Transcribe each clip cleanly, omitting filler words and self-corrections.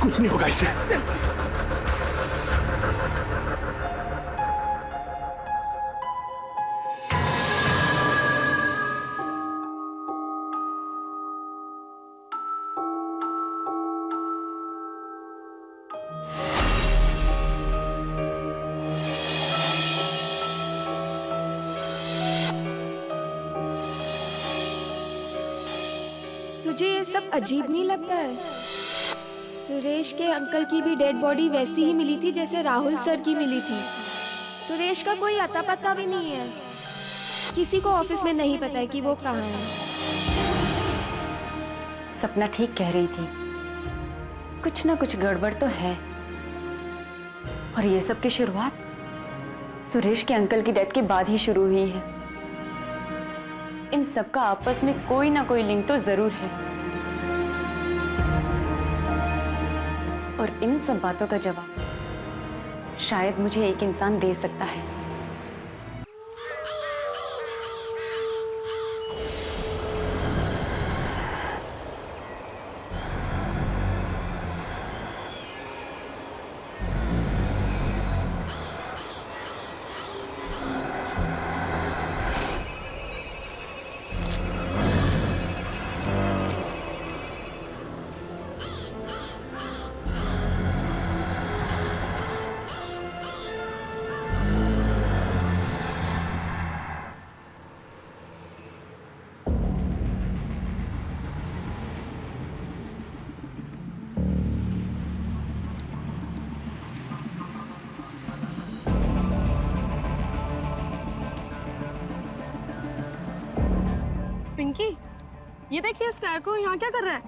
कुछ नहीं होगा इसे। तुझे ये सब अजीब नहीं लगता है? सुरेश के अंकल की भी डेड बॉडी वैसी ही मिली थी जैसे राहुल सर की मिली थी। सुरेश का कोई अता पता भी नहीं है। किसी को ऑफिस में नहीं पता है कि वो कहाँ है। सपना ठीक कह रही थी, कुछ ना कुछ गड़बड़ तो है। और ये सब की शुरुआत सुरेश के अंकल की डेथ के बाद ही शुरू हुई है। इन सब का आपस में कोई ना कोई लिंक तो जरूर है, और इन सब बातों का जवाब शायद मुझे एक इंसान दे सकता है। पिंकी, ये देखिए स्कैरक्रो यहाँ क्या कर रहा है?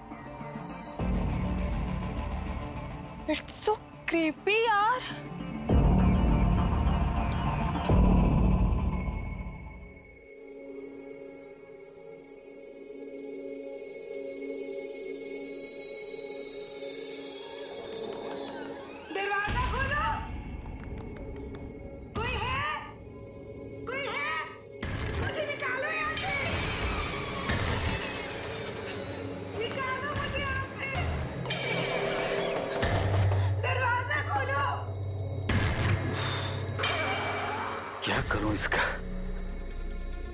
इट्स सो क्रीपी यार। दरवाजा खोलो। कोई है? कोई है? मुझे निकालो यहाँ से। निकालो मुझे यहाँ से। दरवाजा खोलो। क्या करूं इसका?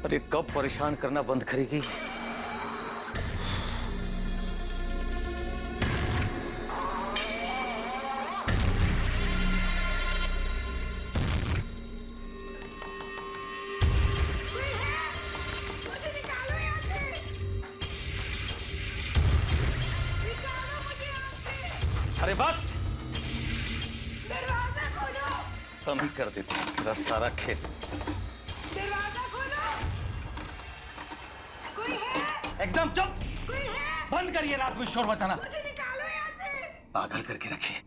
अरे कब परेशान करना बंद करेगी? कोई है? मुझे निकालो यहाँ से। निकालो मुझे यहाँ से। अरे बस दरवाजा खोलो। कम ही कर देती हूँ तेरा सारा खेल। दरवाजा खोलो। कोई है? एकदम चुप। कोई है? बंद करिए रात में शोर मचाना। मुझे निकालो यहाँ से। पागल करके रखिए।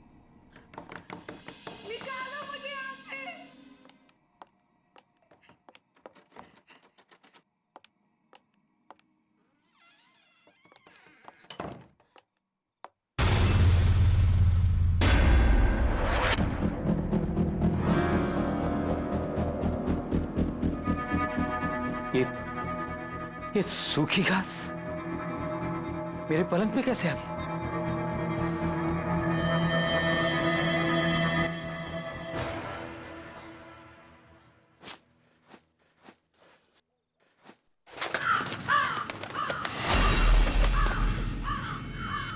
निकालो मुझे यहाँ से। ये सूखी घास मेरे पलंग पे कैसे आ गई?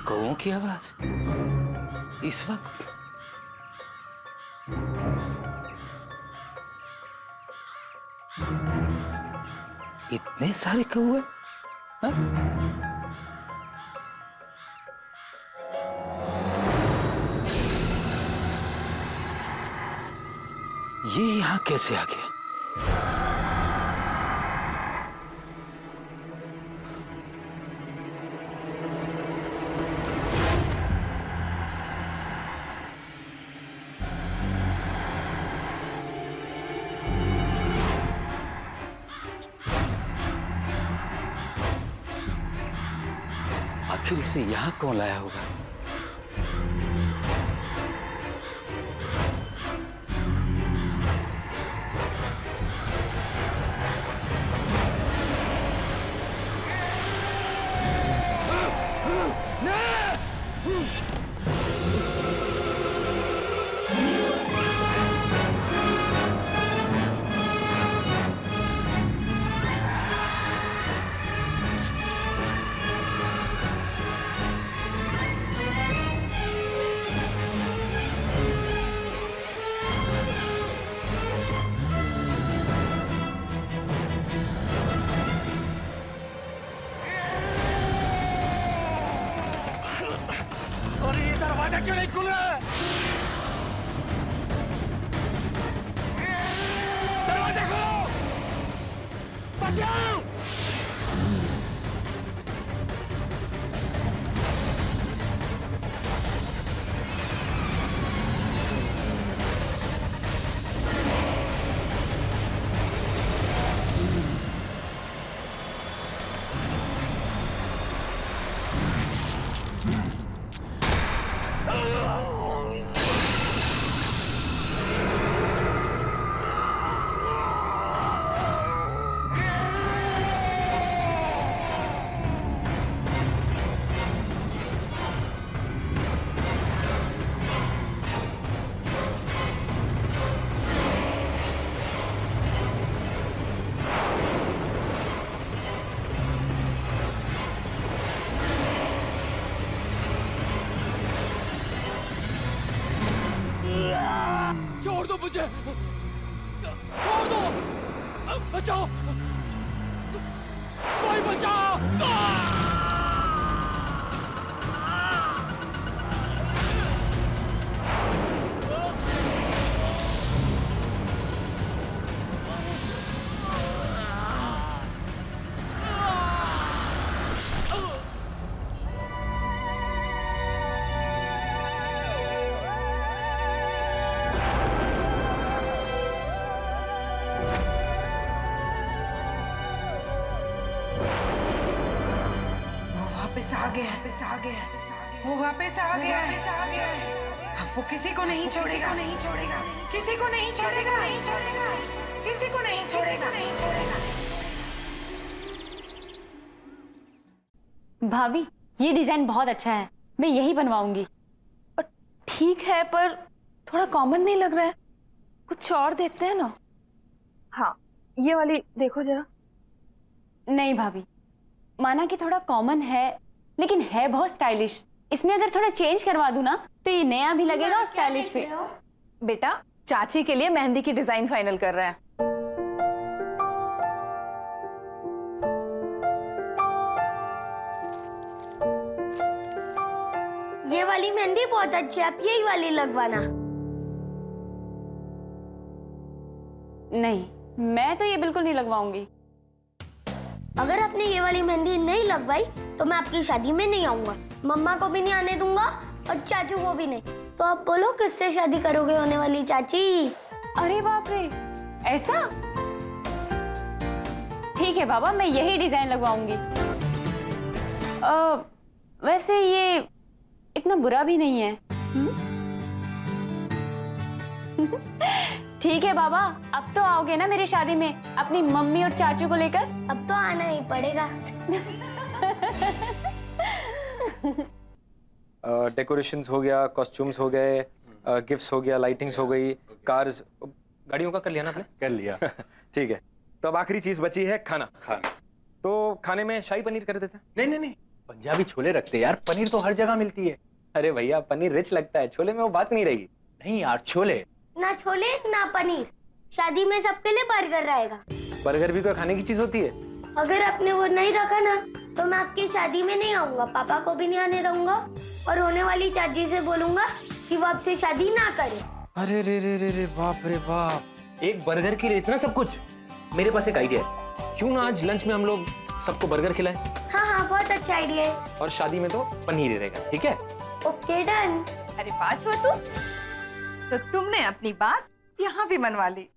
कौओं की आवाज इस वक्त? इतने सारे कौए? हाँ? ये यहां कैसे आ गया? आखिर इसे यहां कौन लाया होगा? दरवाजा क्यों नहीं खुल रहा है? दरवाजा खोलो! बचाओ! छोड़ दो मुझे! छोड़ दो! बचाओ! कोई बचाओ! वापस आ गया, वापस आ गया, वो वापस आ गया, अब वो किसी को नहीं छोड़ेगा, नहीं छोड़ेगा, किसी को नहीं छोड़ेगा, नहीं छोड़ेगा, किसी को नहीं छोड़ेगा, नहीं छोड़ेगा। भाभी, ये डिजाइन बहुत अच्छा है, मैं यही बनवाऊंगी। ठीक है, पर थोड़ा कॉमन नहीं लग रहा है, कुछ और देखते हैं ना। हाँ, ये वाली देखो जरा। नहीं भाभी, माना कि थोड़ा कॉमन है, लेकिन है बहुत स्टाइलिश। इसमें अगर थोड़ा चेंज करवा दूं ना, तो ये नया भी लगेगा और स्टाइलिश भी। बेटा, चाची के लिए मेहंदी की डिजाइन फाइनल कर रहे हैं। ये वाली मेहंदी बहुत अच्छी है, आप यही वाली लगवाना। नहीं, मैं तो ये बिल्कुल नहीं लगवाऊंगी। अगर आपने ये वाली मेहंदी नहीं लगवाई तो मैं आपकी शादी में नहीं आऊंगा, मम्मा को भी नहीं आने दूंगा और चाचू को भी नहीं। तो आप बोलो किससे शादी करोगे होने वाली चाची? अरे बाप रे, ऐसा? ठीक है बाबा, मैं यही डिजाइन लगवाऊंगी। वैसे ये इतना बुरा भी नहीं है। ठीक है बाबा, अब तो आओगे ना मेरी शादी में अपनी मम्मी और चाचू को लेकर? अब तो आना ही पड़ेगा। डेकोरेशंस हो गया, कॉस्ट्यूम्स हो गए, गिफ्ट्स हो गया, लाइटिंग्स हो गई, कार्स, गाड़ियों का कर लिया ना आपने? कर लिया। ठीक है, तो अब आखिरी चीज बची है खाना। तो खाने में शाही पनीर कर देते हैं। नहीं नहीं नहीं, पंजाबी छोले रखते हैं यार, पनीर तो हर जगह मिलती है। अरे भैया, पनीर रिच लगता है, छोले में वो बात नहीं रहेगी। नहीं यार, छोले। ना छोले ना पनीर, शादी में सबके लिए बर्गर रहेगा। बर्गर भी कोई खाने की चीज होती है? अगर आपने वो नहीं रखा ना तो मैं आपकी शादी में नहीं आऊंगा, पापा को भी नहीं आने दूंगा और होने वाली चाची से बोलूंगा कि वो आपसे शादी ना करे। अरे रे रे रे रे, बाप रे बाप, एक बर्गर के लिए इतना सब कुछ। मेरे पास एक आइडिया है, क्यों ना आज लंच में हम लोग सबको बर्गर खिलाएं? हाँ हाँ, बहुत अच्छा आइडिया है। और शादी में तो पनीर ही रहेगा, ठीक है? Okay done. अरे वाह छोटू, तो तुमने अपनी बात यहाँ भी मनवा ली।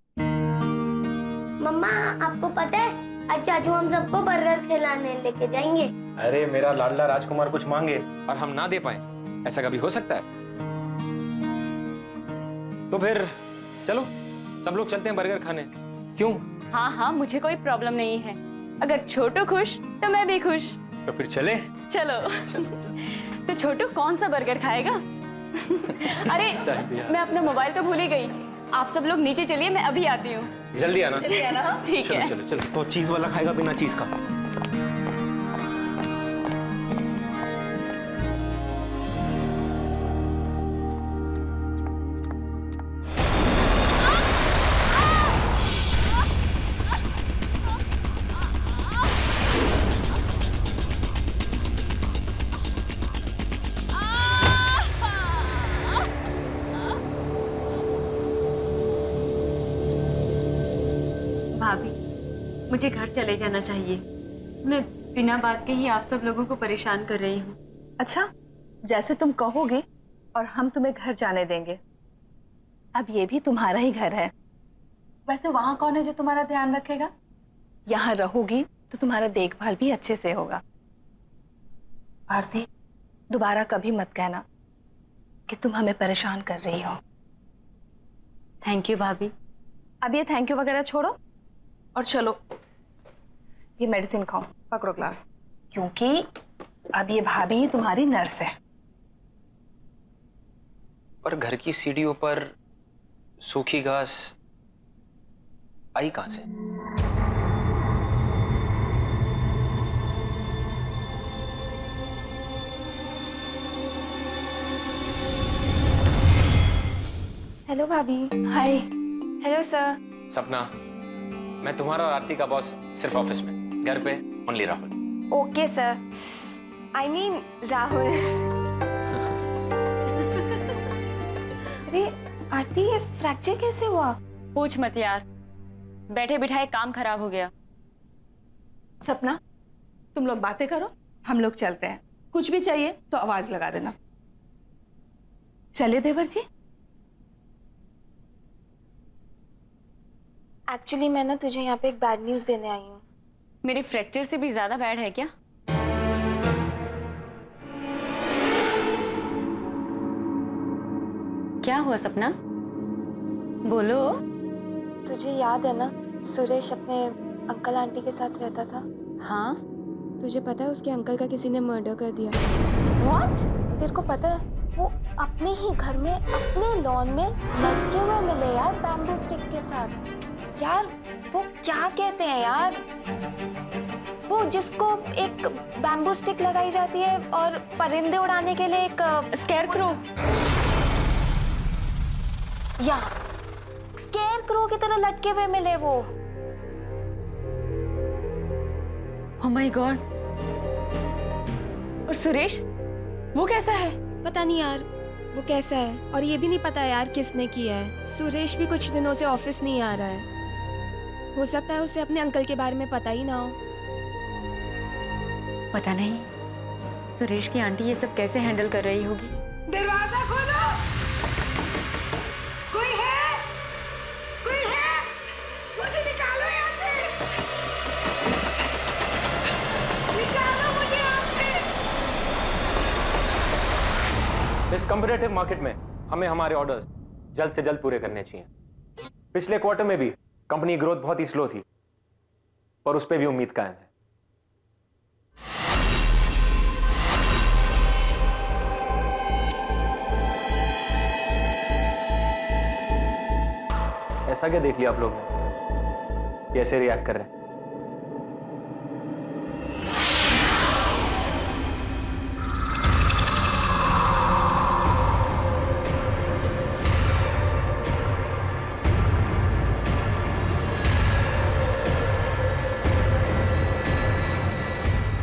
मम्मा, आपको पता है आज चाचू हम सबको बर्गर खिलाने लेके जाएंगे। अरे मेरा लाडला राजकुमार कुछ मांगे और हम ना दे पाए, ऐसा कभी हो सकता है? तो फिर चलो सब लोग चलते हैं बर्गर खाने। क्यों? हाँ हाँ, मुझे कोई प्रॉब्लम नहीं है। अगर छोटू खुश तो मैं भी खुश। तो फिर चले? चलो। तो छोटू कौन सा बर्गर खाएगा? अरे मैं अपना मोबाइल तो भूल ही गई। आप सब लोग नीचे चलिए, मैं अभी आती हूँ। जल्दी आना। ठीक है। चलो चलो चलो। तो चीज वाला खाएगा बिना चीज का? भाभी, मुझे घर चले जाना चाहिए। मैं बिना बात के ही आप सब लोगों को परेशान कर रही हूँ। अच्छा, जैसे तुम कहोगे और हम तुम्हें घर जाने देंगे। अब ये भी तुम्हारा ही घर है। वैसे वहां कौन है जो तुम्हारा ध्यान रखेगा? यहाँ रहोगी तो तुम्हारा देखभाल भी अच्छे से होगा। आरती, दोबारा कभी मत कहना कि तुम हमें परेशान कर रही हो। थैंक यू भाभी। अब ये थैंक यू वगैरह छोड़ो और चलो, ये मेडिसिन खाओ, पकड़ो ग्लास, क्योंकि अब ये भाभी ही तुम्हारी नर्स है। पर घर की सीढ़ियों पर सूखी घास आई कहां से? हेलो भाभी। हाय। Hello sir. सपना, मैं तुम्हारा और आरती का बॉस सिर्फ ऑफिस में, घर पे only Rahul. Okay sir, I mean Rahul. अरे आरती, ये फ्रैक्चर कैसे हुआ? पूछ मत यार, बैठे बिठाए काम खराब हो गया। सपना, तुम लोग बातें करो, हम लोग चलते हैं। कुछ भी चाहिए तो आवाज लगा देना। चले देवर जी। एक्चुअली मैं ना तुझे यहाँ पे एक बैड न्यूज़ देने आई हूँ। मेरे फ्रैक्चर से भी ज्यादा बैड है क्या? क्या हुआ सपना? बोलो। तुझे याद है ना, सुरेश अपने अंकल आंटी के साथ रहता था। हाँ। तुझे पता है उसके अंकल का किसी ने मर्डर कर दिया। व्हाट? तेरे को पता है, वो अपने ही घर में अपने लॉन में लटके हुए मिले यार, बैम्बू स्टिक के साथ। यार वो क्या कहते हैं यार, वो जिसको एक बैम्बू स्टिक लगाई जाती है और परिंदे उड़ाने के लिए एक स्केयरक्रो। या स्केयरक्रो की तरह लटके हुए मिले वो। Oh my God. और सुरेश, वो कैसा है? पता नहीं यार वो कैसा है, और ये भी नहीं पता यार किसने किया है। सुरेश भी कुछ दिनों से ऑफिस नहीं आ रहा है। हो सकता है उसे अपने अंकल के बारे में पता ही ना हो। पता नहीं सुरेश की आंटी ये सब कैसे हैंडल कर रही होगी। दरवाजा खोलो, कोई है? कोई है? मुझे निकालो यहाँ से, निकालो मुझे यहाँ से। इस कॉम्पिटिटिव मार्केट में हमें हमारे ऑर्डर्स जल्द से जल्द पूरे करने चाहिए। पिछले क्वार्टर में भी कंपनी ग्रोथ बहुत ही स्लो थी, पर उस पर भी उम्मीद कायम है। ऐसा क्या देख लिया आप लोग ने, कैसे रिएक्ट कर रहे हैं?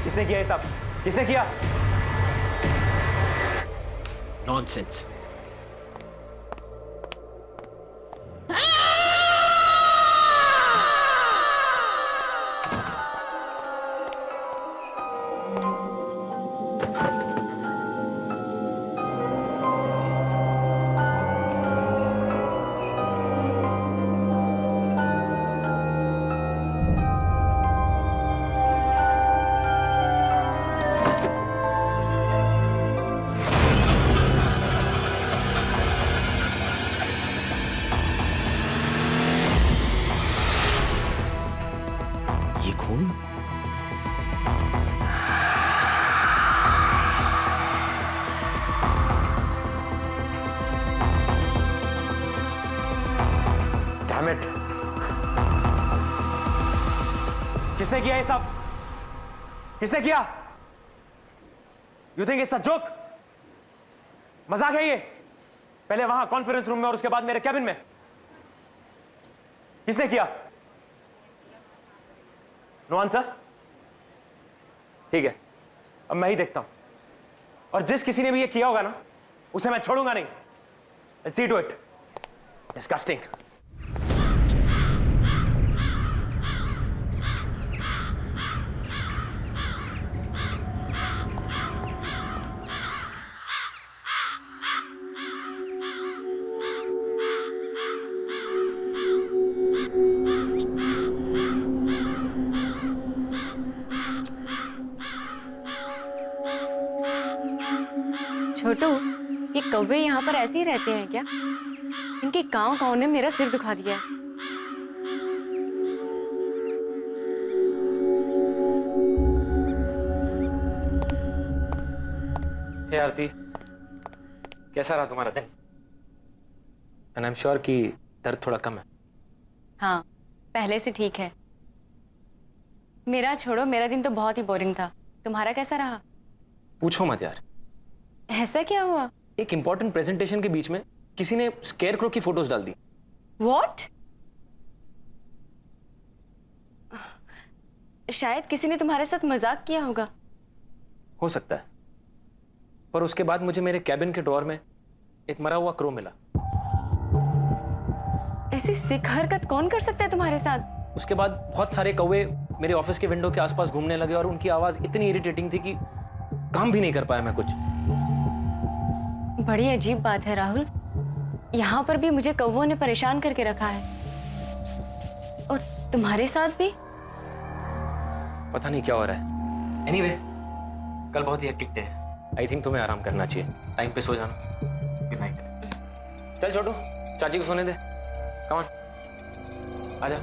किसने किया ये सब? किसने किया? नॉनसेंस। ये खून? Damn it! किसने किया ये सब? किसने किया? You think it's a joke? मजाक है ये? पहले वहां कॉन्फ्रेंस रूम में और उसके बाद मेरे कैबिन में। किसने किया? No answer? ठीक है, अब मैं ही देखता हूं, और जिस किसी ने भी ये किया होगा ना, उसे मैं छोड़ूंगा नहीं। Let's see to it. Disgusting. कौवे यहाँ पर ऐसे ही रहते हैं क्या? इनके कांव कांव ने मेरा सिर दुखा दिया है। हे आरती, कैसा रहा तुम्हारा दिन? एंड आई एम श्योर कि दर्द थोड़ा कम है। हाँ, पहले से ठीक है। मेरा छोड़ो, मेरा दिन तो बहुत ही बोरिंग था। तुम्हारा कैसा रहा? पूछो मत यार, ऐसा क्या हुआ? एक इंपॉर्टेंट प्रेजेंटेशन के बीच में किसी ने स्केयरक्रो की फोटोज डाल दी। What? शायद किसी ने तुम्हारे साथ मजाक किया होगा। हो सकता है, पर उसके बाद मुझे मेरे कैबिन के ड्रॉअर में एक मरा हुआ क्रो मिला। ऐसी सिक हरकत कौन कर सकता है तुम्हारे साथ? उसके बाद बहुत सारे कौवे मेरे ऑफिस के विंडो के आसपास घूमने लगे और उनकी आवाज इतनी इरिटेटिंग थी कि काम भी नहीं कर पाया मैं कुछ। बड़ी अजीब बात है राहुल, यहाँ पर भी मुझे कौवों ने परेशान करके रखा है और तुम्हारे साथ भी। पता नहीं क्या हो रहा है। एनीवे, कल बहुत ही हेक्टिक डे है। आई थिंक तुम्हें आराम करना चाहिए। टाइम पे सो जाना। Good night. चल छोटू, चाची को सोने दे। कम ऑन, आजा।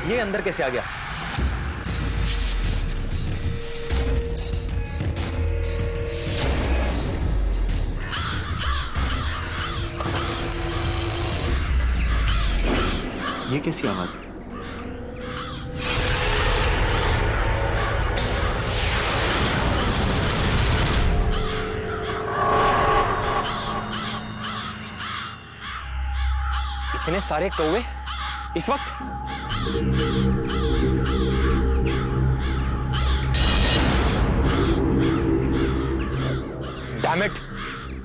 ये अंदर कैसे आ गया? ये कैसी आवाज है? इतने सारे कौवे इस वक्त? डैम इट,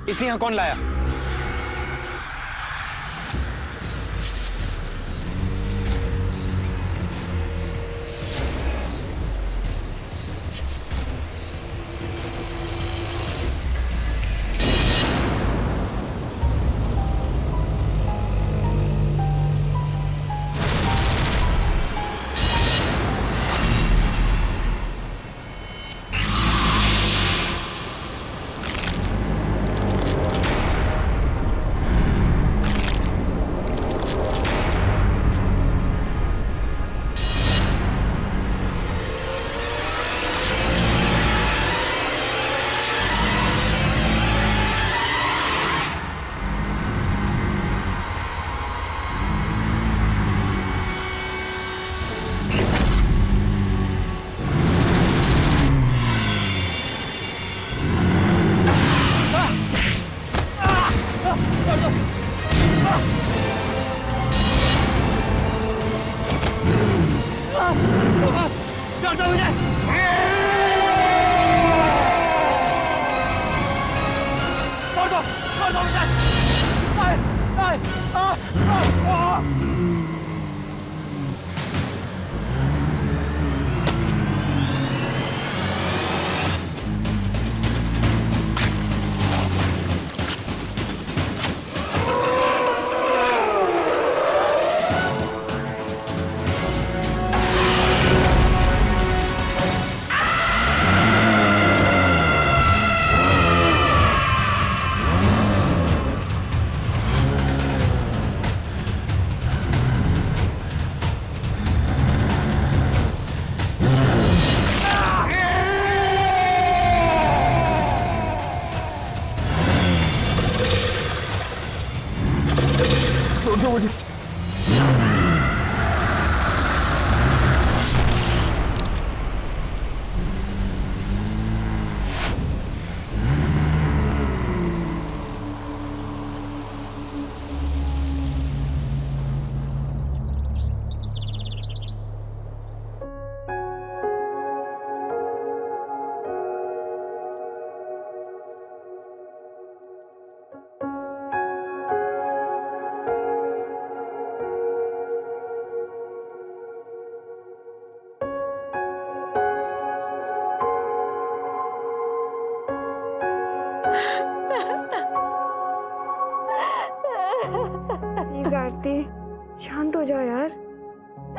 इसे यहां कौन लाया?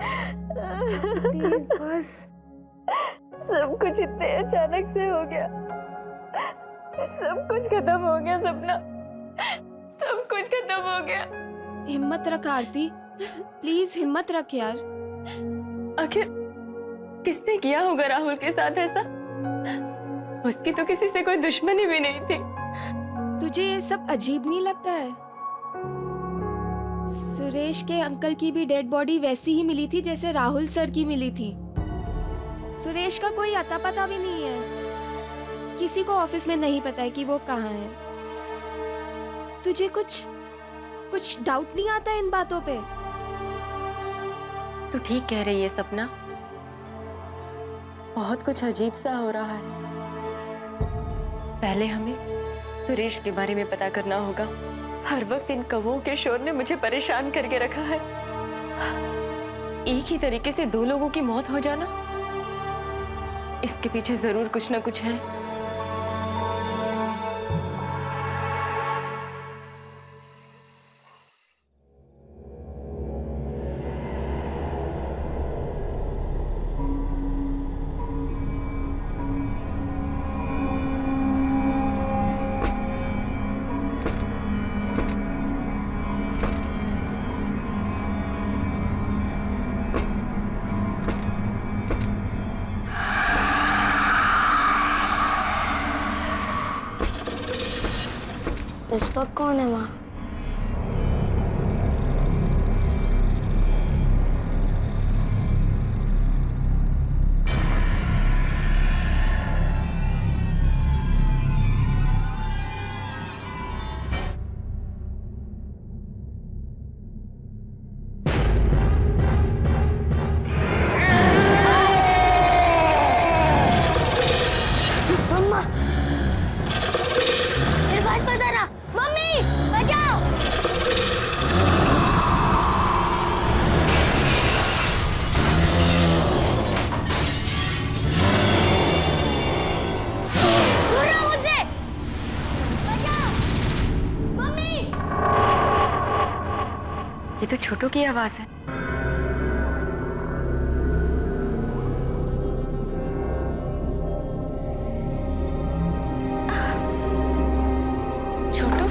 प्लीज बस। सब कुछ इतने अचानक से हो गया, सब कुछ खत्म हो गया सपना, सब कुछ खत्म हो गया। हिम्मत रख आरती, प्लीज हिम्मत रख यार। आखिर किसने किया होगा राहुल के साथ ऐसा? उसकी तो किसी से कोई दुश्मनी भी नहीं थी। तुझे ये सब अजीब नहीं लगता है? सुरेश के अंकल की भी डेड बॉडी वैसी ही मिली थी जैसे राहुल सर की मिली थी। सुरेश का कोई अता पता भी नहीं है, किसी को ऑफिस में नहीं पता है कि वो कहाँ है। तुझे कुछ डाउट नहीं आता इन बातों पे? तू ठीक कह रही है सपना, बहुत कुछ अजीब सा हो रहा है। पहले हमें सुरेश के बारे में पता करना होगा। हर वक्त इन कौवों के शोर ने मुझे परेशान करके रखा है। एक ही तरीके से दो लोगों की मौत हो जाना, इसके पीछे जरूर कुछ ना कुछ है। इस वक्त कौन है वहाँ? मम्मा, मेरे पास पता ना। मम्मी, बचाओ! दूर रहो मुझसे! बचाओ! मम्मी! ये तो छोटू की आवाज है। छोटू,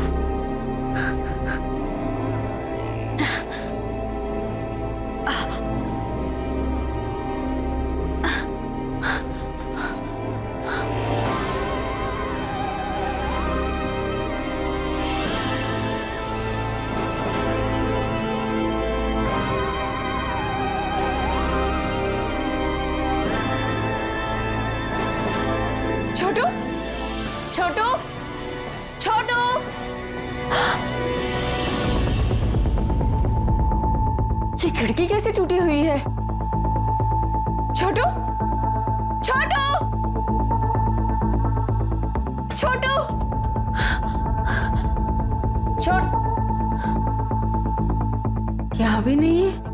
छोटू, छोटू, छोटू! ये खिड़की कैसे टूटी हुई है? छोटू, छोटू, छोटू, छोट, यहाँ भी नहीं है।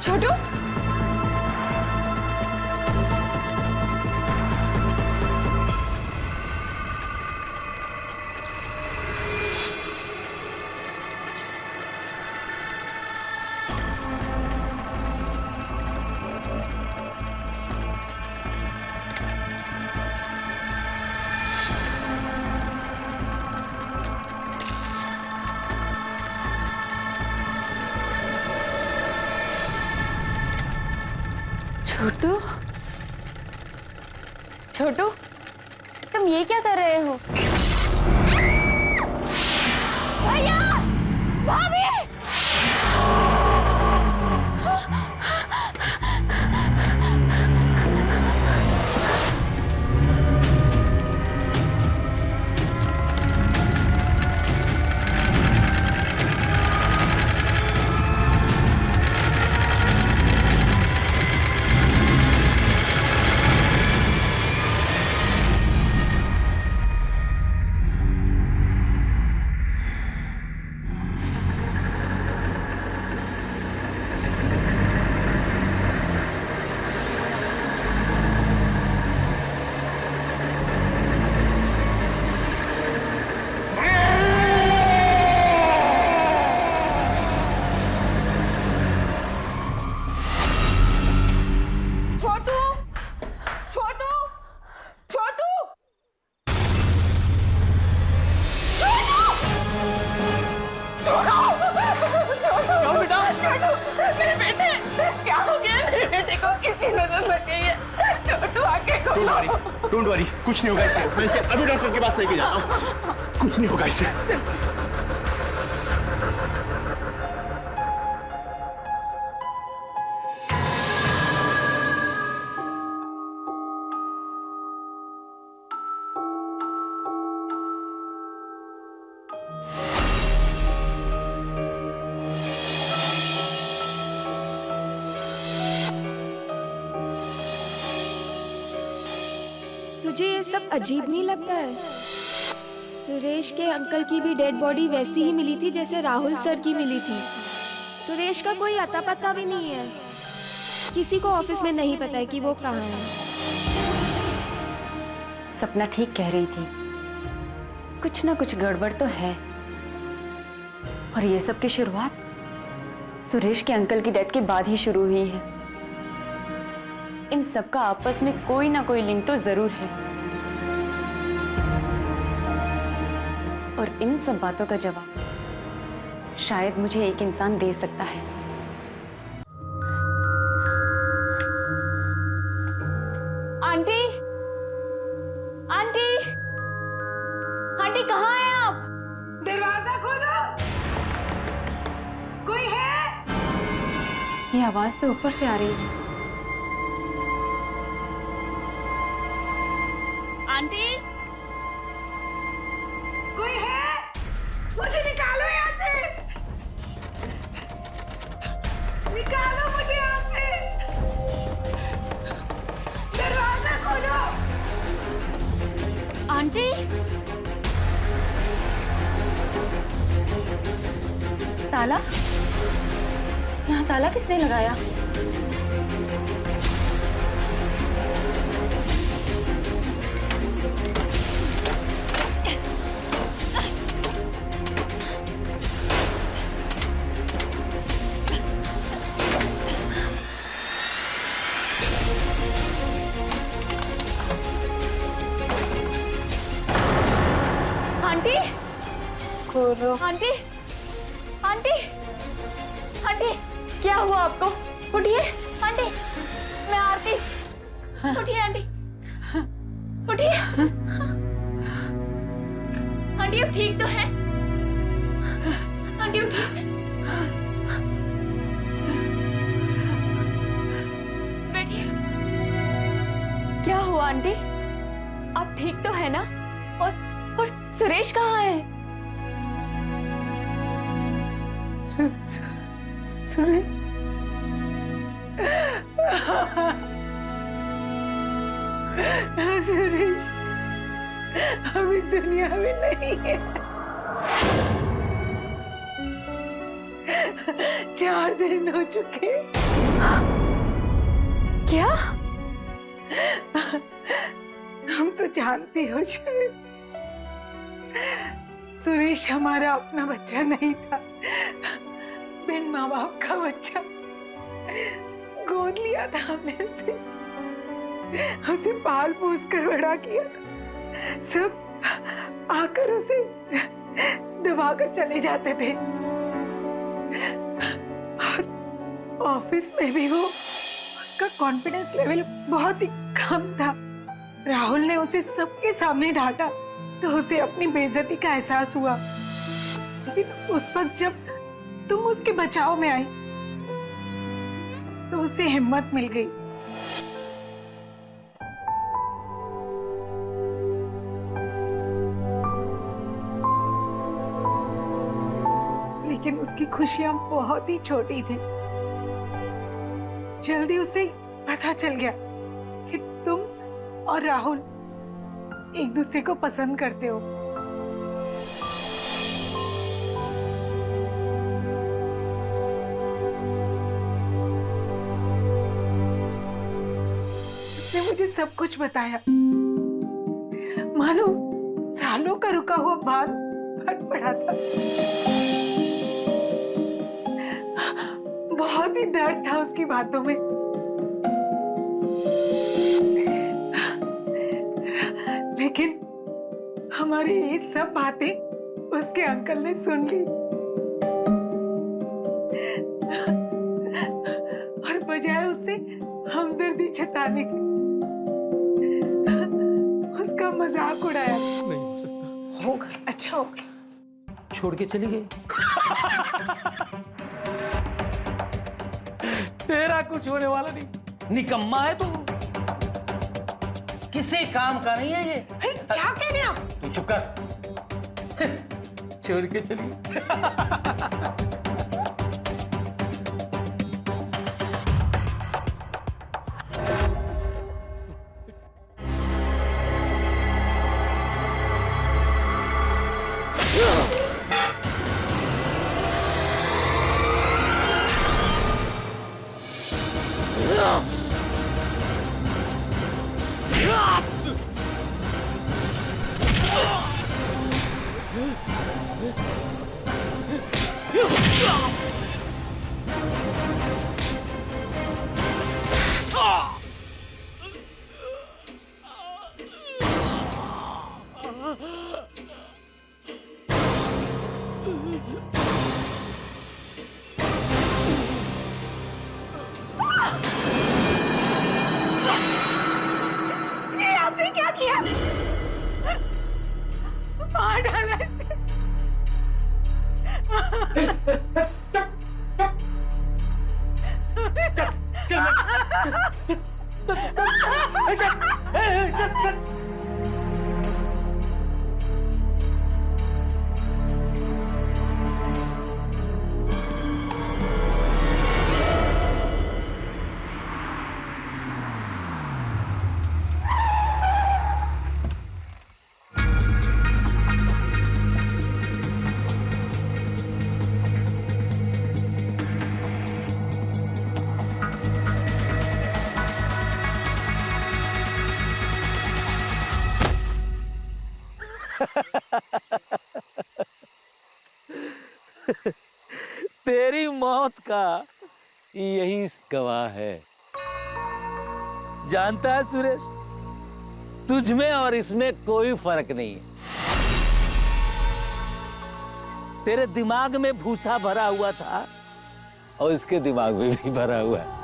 छोटू, छोटू, छोटू, तुम ये क्या कर रहे हो? भैया, भाभी! आपकी नजर लग गई है। छोटू आके खोलो। डोंट वरी, कुछ नहीं होगा इसे। मैं इसे अभी डॉक्टर के पास लेके जाता हूँ। कुछ नहीं होगा इसे। तुझे ये सब अजीब नहीं लगता है? सुरेश के अंकल की भी डेड बॉडी वैसी ही मिली थी जैसे राहुल सर की मिली थी। सुरेश का कोई अता पता भी नहीं है। किसी को ऑफिस में नहीं पता है कि वो कहाँ है। सपना ठीक कह रही थी, कुछ ना कुछ गड़बड़ तो है। और ये सब की शुरुआत सुरेश के अंकल की डेथ के बाद ही शुरू हुई है। इन सब का आपस में कोई ना कोई लिंक तो जरूर है, और इन सब बातों का जवाब शायद मुझे एक इंसान दे सकता है। आंटी, आंटी, आंटी कहाँ हैं आप? दरवाजा खोलो। कोई है? ये आवाज तो ऊपर से आ रही है। आंटी, कोई है? मुझे निकालो यहाँ से। निकालो मुझे यहाँ से। दरवाजा खोलो। आंटी, ताला? यहाँ ताला किसने लगाया? आंटी, खोलो। आंटी, आंटी, आंटी, क्या हुआ आपको? उठिए आंटी, मैं आरती। उठिए आंटी, उठिए। आंटी अब ठीक तो है? आंटी उठिए, बैठिए। क्या हुआ आंटी? आप ठीक तो है ना? और सुरेश कहाँ है? सुरेश हम इस दुनिया में नहीं है। 4 दिन हो चुके। क्या? हम तो जानती हो शायद, सुरेश हमारा अपना बच्चा नहीं था। बिन माँ बाप का बच्चा। गोद लिया था हमने उसे पाल पोस कर बड़ा किया। सब आकर उसे दबा कर चले जाते थे। और ऑफिस में भी वो, उसका कॉन्फिडेंस लेवल बहुत ही कम था। राहुल ने उसे सबके सामने डांटा तो उसे अपनी बेइज्जती का एहसास हुआ। लेकिन उस वक्त जब तुम उसके बचाव में आई तो उसे हिम्मत मिल गई। लेकिन उसकी खुशियां बहुत ही छोटी थी। जल्दी उसे पता चल गया कि तुम और राहुल एक दूसरे को पसंद करते हो। उसने मुझे सब कुछ बताया। मानो सालों का रुका हुआ बात फट पड़ा था। बहुत ही दर्द था उसकी बातों में। लेकिन हमारी ये सब बातें उसके अंकल ने सुन ली और बजाय उससे हमदर्दी उड़ाने के, उसका मजाक उड़ाया। नहीं हो सकता। होगा, अच्छा होगा। छोड़ के चली गई। तेरा कुछ होने वाला नहीं, निकम्मा है तू, किसी काम का नहीं है ये। अरे क्या कह रहे हैं आप? तू चुप कर। छोड़ के चली। ये आपने क्या किया? मार डाला इसे। तेरी मौत का यही गवाह है। जानता है सुरेश, तुझ में और इसमें कोई फर्क नहीं है। तेरे दिमाग में भूसा भरा हुआ था और इसके दिमाग में भी भरा हुआ है।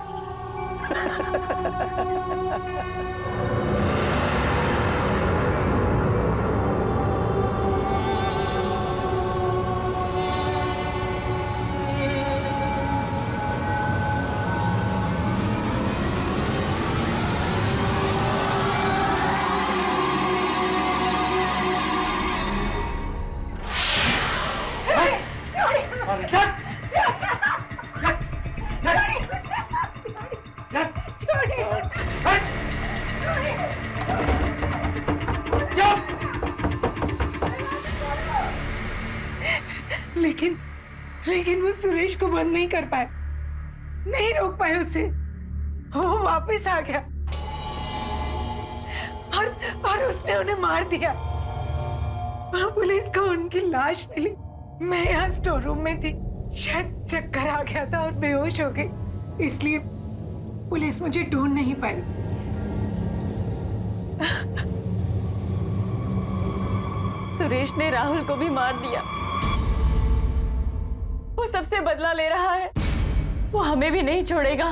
लेकिन वो सुरेश को बंद नहीं कर पाए, नहीं रोक पाए उसे। वो वापस आ गया और उसने उन्हें मार दिया। वहां पुलिस को उनकी लाश मिली। मैं यहाँ स्टोर रूम में थी, शायद चक्कर आ गया था और बेहोश हो गई, इसलिए पुलिस मुझे ढूंढ नहीं पाई। सुरेश ने राहुल को भी मार दिया। वो सबसे बदला ले रहा है, वो हमें भी नहीं छोड़ेगा।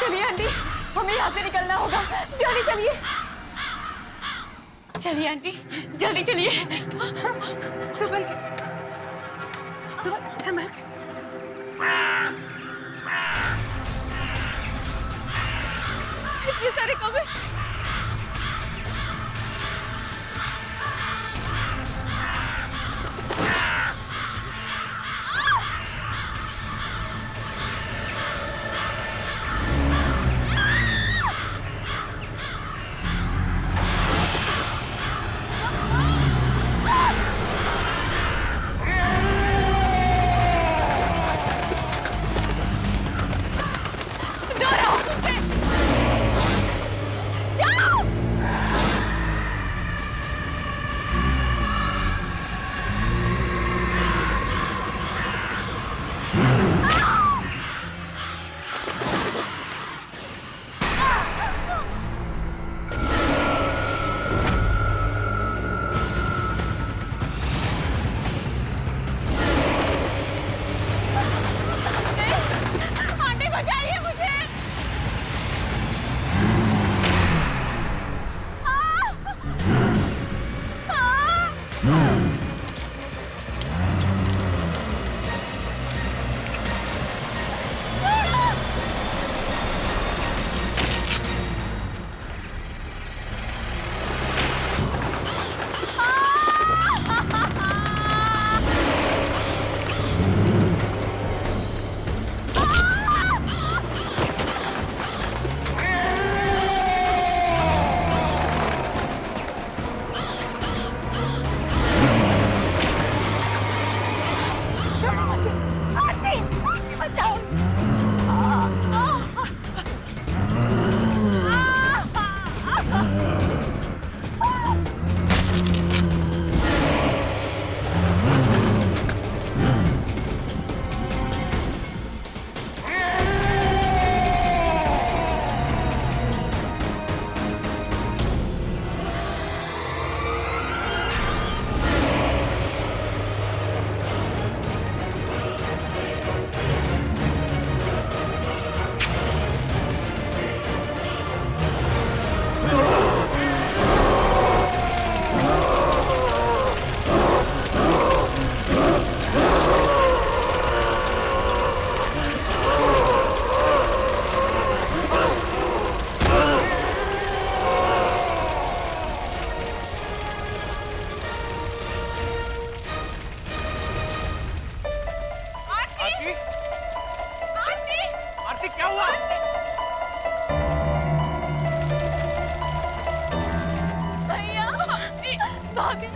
चलिए आंटी, हमें यहाँ से निकलना होगा। जल्दी चलिए। चलिए आंटी, जल्दी चलिए। संभल के, संभल के। इतने सारे कौवे। आरती